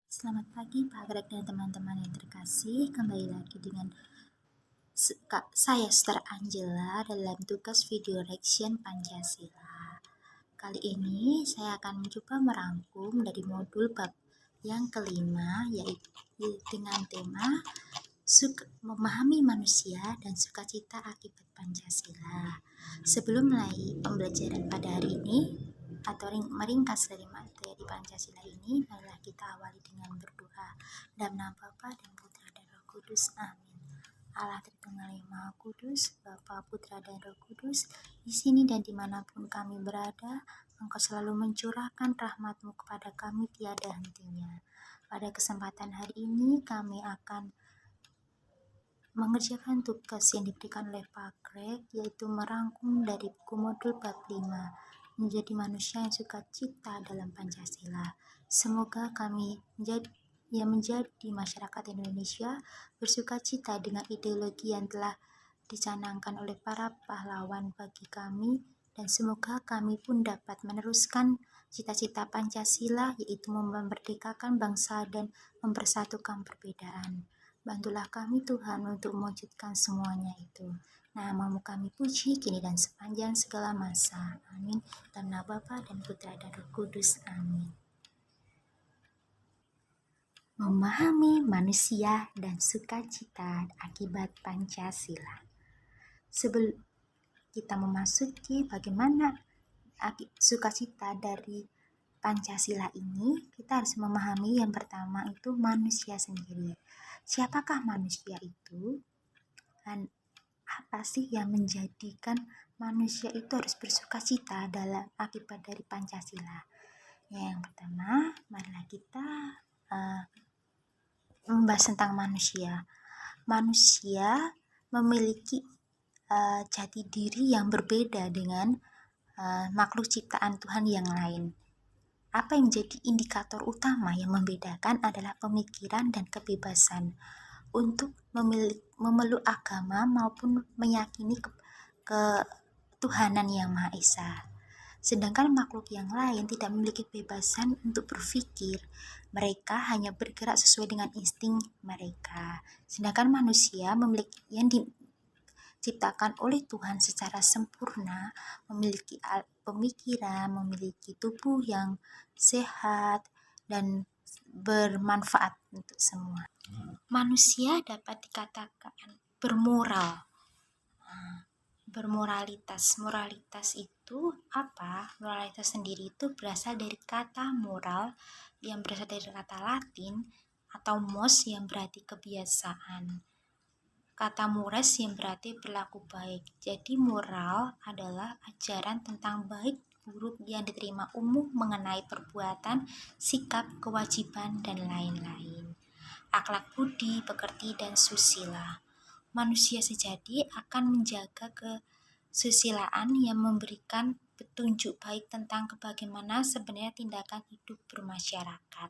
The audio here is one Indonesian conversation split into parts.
Selamat pagi Pak Greg dan teman-teman yang terkasih. Kembali lagi dengan saya Suster Angela dalam tugas video reaction Pancasila. Kali ini saya akan mencoba merangkum dari modul bab yang kelima, yaitu dengan tema memahami manusia dan sukacita akibat Pancasila. Sebelum mulai pembelajaran pada hari ini atau meringkas dari materi Pancasila ini, marilah kita awali dengan berdoa. Dalam nama Bapa dan Putra dan Roh Kudus. Amin. Allah Tritunggal yang Maha Kudus, Bapa, Putra dan Roh Kudus, di sini dan dimanapun kami berada, Engkau selalu mencurahkan rahmat-Mu kepada kami tiada hentinya. Pada kesempatan hari ini kami akan mengerjakan tugas yang diberikan oleh Pak Greg, yaitu merangkum dari buku modul bab 5, menjadi manusia yang sukacita dalam Pancasila. Semoga kami menjadi masyarakat Indonesia bersukacita dengan ideologi yang telah dicanangkan oleh para pahlawan bagi kami, dan semoga kami pun dapat meneruskan cita-cita Pancasila, yaitu memerdekakan bangsa dan mempersatukan perbedaan. Bantulah kami Tuhan untuk mewujudkan semuanya itu. Namamu kami puji kini dan sepanjang segala masa. Amin. Dalam nama Bapa dan Putra dan Roh Kudus. Amin. Memahami manusia dan sukacita akibat Pancasila. Sebelum kita memasuki bagaimana sukacita dari Pancasila ini, kita harus memahami yang pertama itu manusia sendiri. Siapakah manusia itu? Dan apa sih yang menjadikan manusia itu harus bersukacita dalam akibat dari Pancasila? Yang pertama, marilah kita membahas tentang manusia. Manusia memiliki jati diri yang berbeda dengan makhluk ciptaan Tuhan yang lain. Apa yang menjadi indikator utama yang membedakan adalah pemikiran dan kebebasan untuk memeluk agama maupun meyakini ketuhanan yang Maha Esa. Sedangkan makhluk yang lain tidak memiliki kebebasan untuk berpikir. Mereka hanya bergerak sesuai dengan insting mereka. Sedangkan manusia memiliki yang diciptakan oleh Tuhan secara sempurna, memiliki pemikiran, memiliki tubuh yang sehat dan bermanfaat untuk semua. Manusia dapat dikatakan bermoral, bermoralitas. Moralitas itu apa? Moralitas sendiri itu berasal dari kata moral yang berasal dari kata Latin atau mos yang berarti kebiasaan. Kata mores yang berarti berlaku baik. Jadi moral adalah ajaran tentang baik buruk yang diterima umum mengenai perbuatan, sikap, kewajiban, dan lain-lain. Akhlak budi, pekerti, dan susila. Manusia sejati akan menjaga kesusilaan yang memberikan petunjuk baik tentang bagaimana sebenarnya tindakan hidup bermasyarakat,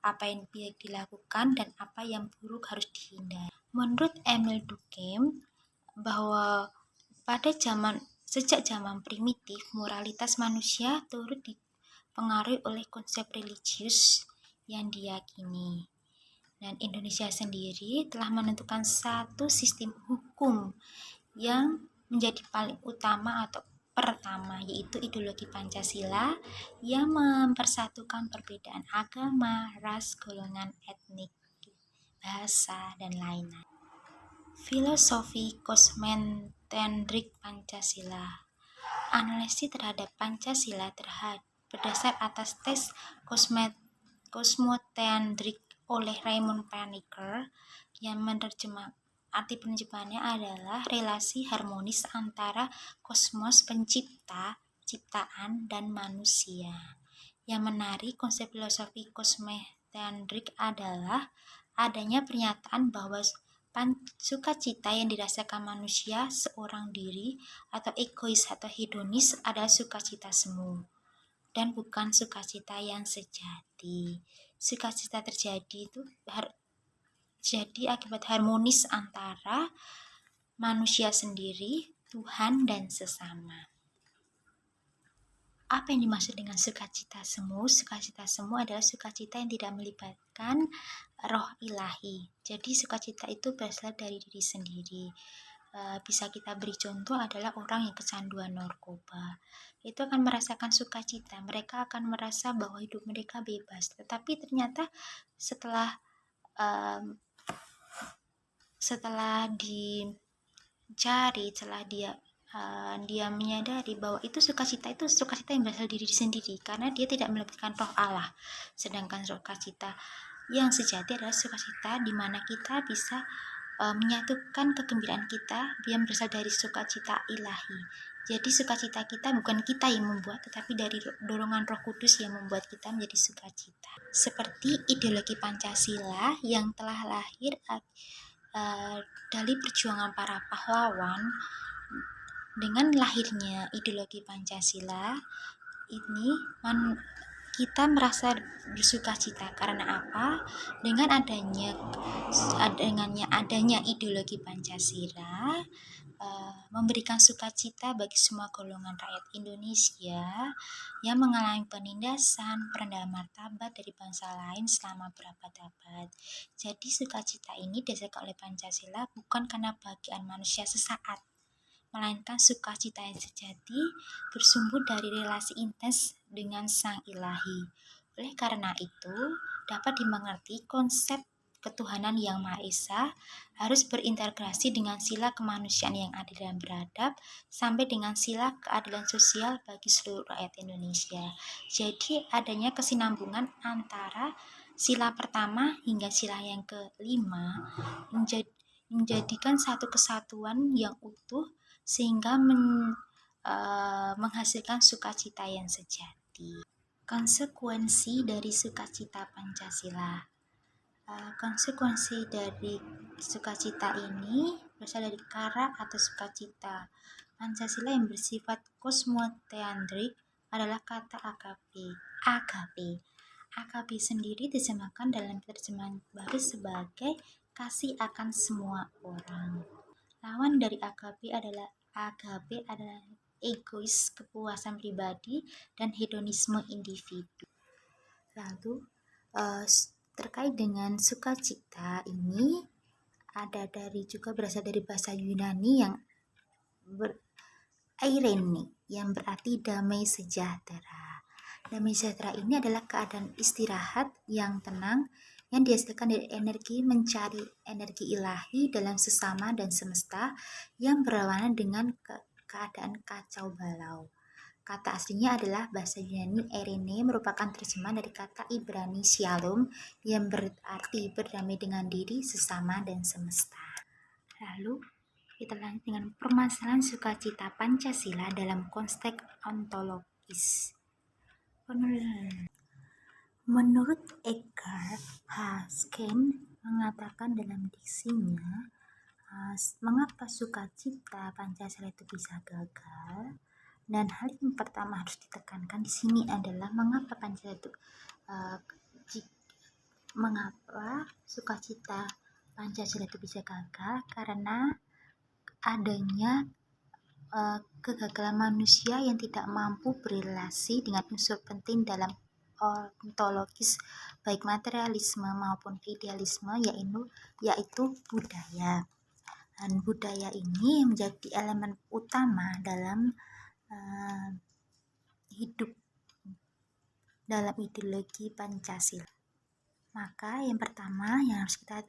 apa yang baik dilakukan dan apa yang buruk harus dihindari. Menurut Emil Durkheim, bahwa sejak zaman primitif, moralitas manusia turut dipengaruhi oleh konsep religius yang diyakini. Dan Indonesia sendiri telah menentukan satu sistem hukum yang menjadi paling utama atau pertama, yaitu ideologi Pancasila yang mempersatukan perbedaan agama, ras, golongan etnik, bahasa, dan lain-lain. Filosofi kosmotentrik Pancasila. Analisis terhadap Pancasila berdasar atas tes kosmotentrik oleh Raymond Paniker yang arti penerjemahannya adalah relasi harmonis antara kosmos pencipta, ciptaan, dan manusia. Yang menarik, konsep filosofi kosmotentrik adalah adanya pernyataan bahwa sukacita yang dirasakan manusia seorang diri atau egois atau hedonis adalah sukacita semu dan bukan sukacita yang sejati. Sukacita terjadi itu jadi akibat harmonis antara manusia sendiri, Tuhan, dan sesama. Apa yang dimaksud dengan sukacita semu? Sukacita semu adalah sukacita yang tidak melibatkan roh ilahi. Jadi sukacita itu berasal dari diri sendiri. Bisa kita beri contoh adalah orang yang kecanduan narkoba. Itu akan merasakan sukacita. Mereka akan merasa bahwa hidup mereka bebas. Tetapi ternyata setelah dicari, setelah dia menyadari bahwa itu sukacita yang berasal dari diri sendiri, karena dia tidak melibatkan roh Allah. Sedangkan sukacita yang sejati adalah sukacita di mana kita bisa menyatukan kegembiraan kita yang berasal dari sukacita ilahi. Jadi sukacita kita bukan kita yang membuat, tetapi dari dorongan Roh Kudus yang membuat kita menjadi sukacita. Seperti ideologi Pancasila yang telah lahir dari perjuangan para pahlawan. Dengan lahirnya ideologi Pancasila ini kita merasa bersukacita. Karena apa? Dengan adanya ideologi Pancasila memberikan sukacita bagi semua golongan rakyat Indonesia yang mengalami penindasan, perendahan martabat dari bangsa lain selama berabad-abad. Jadi sukacita ini didasarkan oleh Pancasila bukan karena bagian manusia sesaat, melainkan sukacita yang sejati bersumber dari relasi intens dengan Sang Ilahi. Oleh karena itu, dapat dimengerti konsep ketuhanan yang Maha Esa harus berintegrasi dengan sila kemanusiaan yang adil dan beradab, sampai dengan sila keadilan sosial bagi seluruh rakyat Indonesia. Jadi adanya kesinambungan antara sila pertama hingga sila yang kelima menjadikan satu kesatuan yang utuh, sehingga menghasilkan sukacita yang sejati. Konsekuensi dari sukacita Pancasila. Konsekuensi dari sukacita ini berasal dari kara atau sukacita. Pancasila yang bersifat kosmoteandrik adalah kata agape. Agape sendiri diterjemahkan dalam terjemahan baru sebagai kasih akan semua orang. Lawan dari agape adalah egois, kepuasan pribadi, dan hedonisme individu. Lalu terkait dengan sukacita ini juga berasal dari bahasa Yunani yang Eirene, yang berarti damai sejahtera. Damai sejahtera ini adalah keadaan istirahat yang tenang yang dihasilkan dari energi mencari energi ilahi dalam sesama dan semesta yang berlawanan dengan keadaan kacau balau. Kata aslinya adalah bahasa Yunani Eirene, merupakan terjemahan dari kata Ibrani Shalom yang berarti berdamai dengan diri, sesama, dan semesta. Lalu kita lanjut dengan permasalahan sukacita Pancasila dalam konteks ontologis. Menurut Edgar Haskell mengatakan dalam diksinya, mengapa sukacita Pancasila itu bisa gagal, dan hal yang pertama harus ditekankan di sini adalah mengapa mengapa sukacita Pancasila itu bisa gagal, karena adanya kegagalan manusia yang tidak mampu berrelasi dengan unsur penting dalam ontologis baik materialisme maupun idealisme, yaitu budaya. Dan budaya ini menjadi elemen utama dalam hidup dalam ideologi Pancasila. Maka yang pertama yang harus kita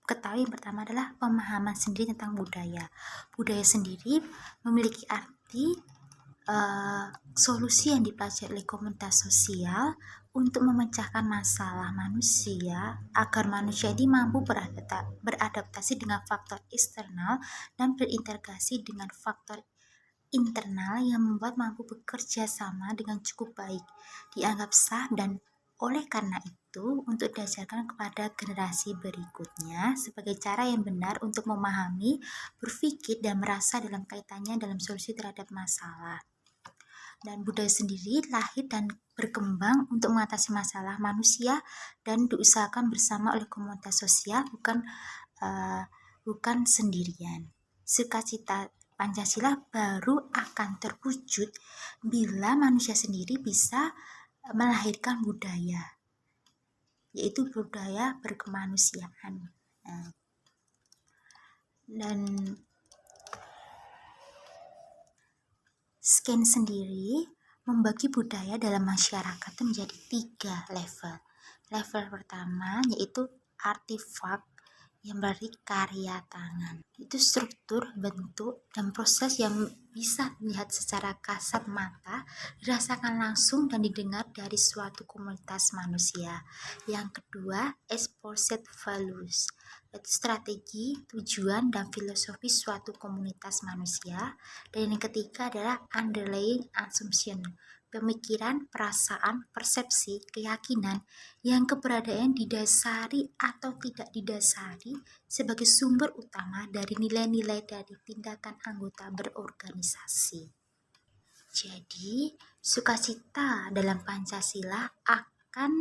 ketahui yang pertama adalah pemahaman sendiri tentang budaya. Budaya sendiri memiliki arti solusi yang dipelajari oleh komunitas sosial untuk memecahkan masalah manusia agar manusia ini mampu beradaptasi dengan faktor eksternal dan berintegrasi dengan faktor internal yang membuat mampu bekerja sama dengan cukup baik, dianggap sah, dan oleh karena itu untuk diajarkan kepada generasi berikutnya sebagai cara yang benar untuk memahami, berpikir, dan merasa dalam kaitannya dalam solusi terhadap masalah. Dan budaya sendiri lahir dan berkembang untuk mengatasi masalah manusia dan diusahakan bersama oleh komunitas sosial, bukan sendirian. Sukacita Pancasila baru akan terwujud bila manusia sendiri bisa melahirkan budaya, yaitu budaya berkemanusiaan. Dan Scan sendiri membagi budaya dalam masyarakat itu menjadi 3 level. Level pertama yaitu artefak, yang berarti karya tangan. Itu struktur, bentuk, dan proses yang bisa dilihat secara kasat mata, dirasakan langsung dan didengar dari suatu komunitas manusia. Yang kedua, exposed values, yaitu strategi, tujuan, dan filosofi suatu komunitas manusia. Dan yang ketiga adalah underlying assumption, pemikiran, perasaan, persepsi, keyakinan yang keberadaan didasari atau tidak didasari sebagai sumber utama dari nilai-nilai dari tindakan anggota berorganisasi. Jadi, sukacita dalam Pancasila akan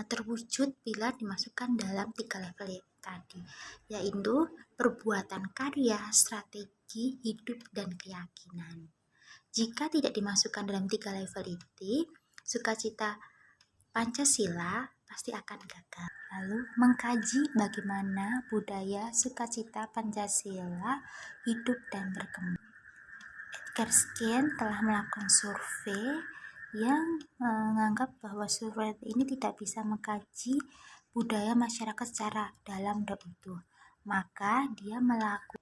terwujud bila dimasukkan dalam 3 level tadi, yaitu perbuatan karya, strategi, hidup, dan keyakinan. Jika tidak dimasukkan dalam 3 level itu, sukacita Pancasila pasti akan gagal. Lalu mengkaji bagaimana budaya sukacita Pancasila hidup dan berkembang. Edgar Scan telah melakukan survei yang menganggap bahwa survei ini tidak bisa mengkaji budaya masyarakat secara dalam dan utuh. Maka dia melakukan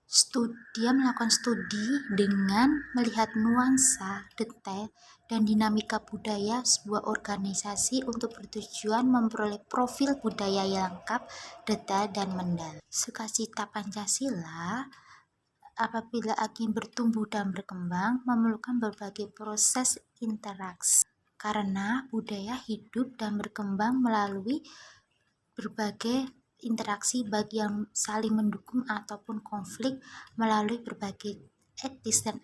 studi dengan melihat nuansa, detail, dan dinamika budaya sebuah organisasi untuk bertujuan memperoleh profil budaya yang lengkap, detail, dan mendalam. Sukacita Pancasila apabila ingin bertumbuh dan berkembang memerlukan berbagai proses interaksi, karena budaya hidup dan berkembang melalui berbagai interaksi bagi yang saling mendukung ataupun konflik melalui berbagai etis dan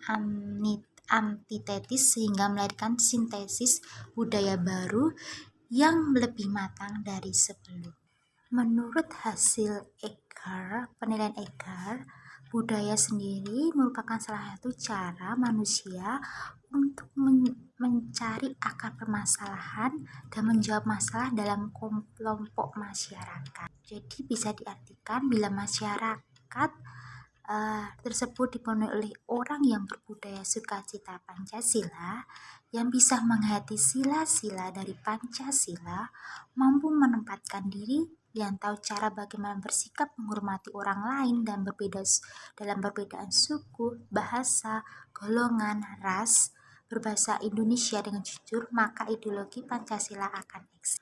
antitesis sehingga melahirkan sintesis budaya baru yang lebih matang dari sebelum. Menurut hasil penilaian Edgar, budaya sendiri merupakan salah satu cara manusia untuk mencari akar permasalahan dan menjawab masalah dalam kelompok masyarakat. Jadi bisa diartikan bila masyarakat tersebut dipenuhi oleh orang yang berbudaya sukacita Pancasila, yang bisa menghayati sila-sila dari Pancasila, mampu menempatkan diri, yang tahu cara bagaimana bersikap menghormati orang lain dan berbeda dalam perbedaan suku, bahasa, golongan, ras, berbahasa Indonesia dengan jujur, maka ideologi Pancasila akan eksis.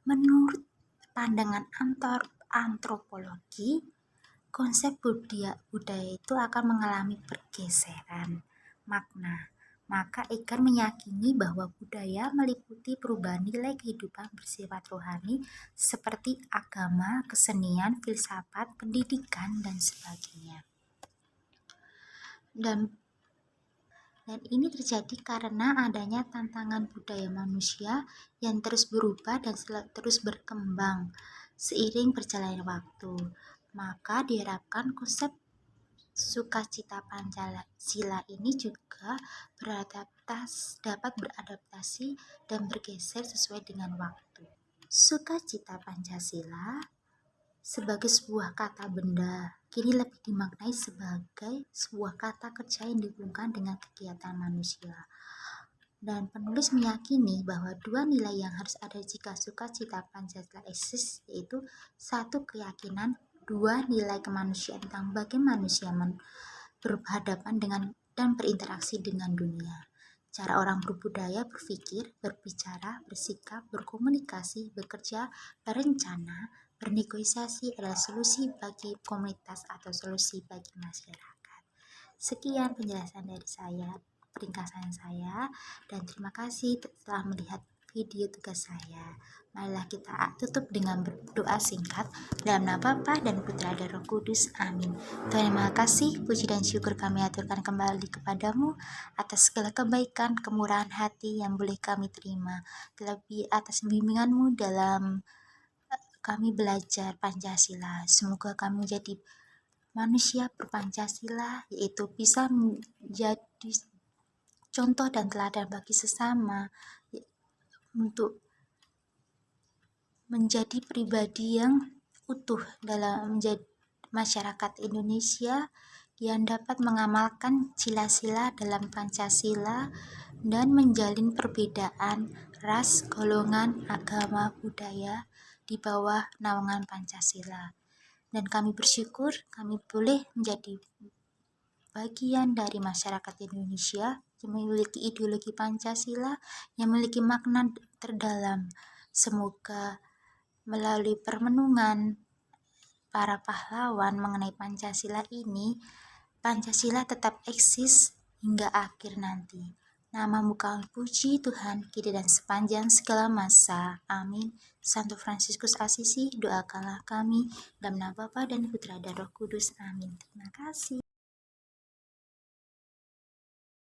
Menurut pandangan antropologi, konsep budaya itu akan mengalami pergeseran makna. Maka Edgar meyakini bahwa budaya meliputi perubahan nilai kehidupan bersifat rohani seperti agama, kesenian, filsafat, pendidikan, dan sebagainya. Dan ini terjadi karena adanya tantangan budaya manusia yang terus berubah dan terus berkembang seiring berjalannya waktu. Maka diharapkan konsep sukacita Pancasila ini juga dapat beradaptasi dan bergeser sesuai dengan waktu. Sukacita Pancasila sebagai sebuah kata benda kini lebih dimaknai sebagai sebuah kata kerja yang dihubungkan dengan kegiatan manusia. Dan penulis meyakini bahwa 2 nilai yang harus ada jika sukacita Pancasila eksis, yaitu 1 keyakinan, 2 nilai kemanusiaan tentang bagaimana manusia berhadapan dengan dan berinteraksi dengan dunia. Cara orang berbudaya berpikir, berbicara, bersikap, berkomunikasi, bekerja, berencana, bernegosiasi adalah solusi bagi komunitas atau solusi bagi masyarakat. Sekian penjelasan dari saya, peringkasan saya, dan terima kasih telah melihat video tugas saya. Marilah kita tutup dengan berdoa singkat dalam nama Bapa dan Putra dan Roh Kudus. Amin. Terima kasih, puji dan syukur kami aturkan kembali kepadamu atas segala kebaikan, kemurahan hati yang boleh kami terima, terlebih atas bimbinganmu dalam kami belajar Pancasila. Semoga kami menjadi manusia berpancasila, yaitu bisa menjadi contoh dan teladan bagi sesama untuk menjadi pribadi yang utuh dalam menjadi masyarakat Indonesia yang dapat mengamalkan sila-sila dalam Pancasila dan menjalin perbedaan ras, golongan, agama, budaya di bawah naungan Pancasila. Dan kami bersyukur kami boleh menjadi bagian dari masyarakat Indonesia yang memiliki ideologi Pancasila yang memiliki makna terdalam. Semoga melalui permenungan para pahlawan mengenai Pancasila ini, Pancasila tetap eksis hingga akhir nanti. Namamu kami puji Tuhan, kini dan sepanjang segala masa. Amin. Santo Fransiskus Asisi, doakanlah kami dalam nama Bapa dan Putra dan Roh Kudus. Amin. Terima kasih.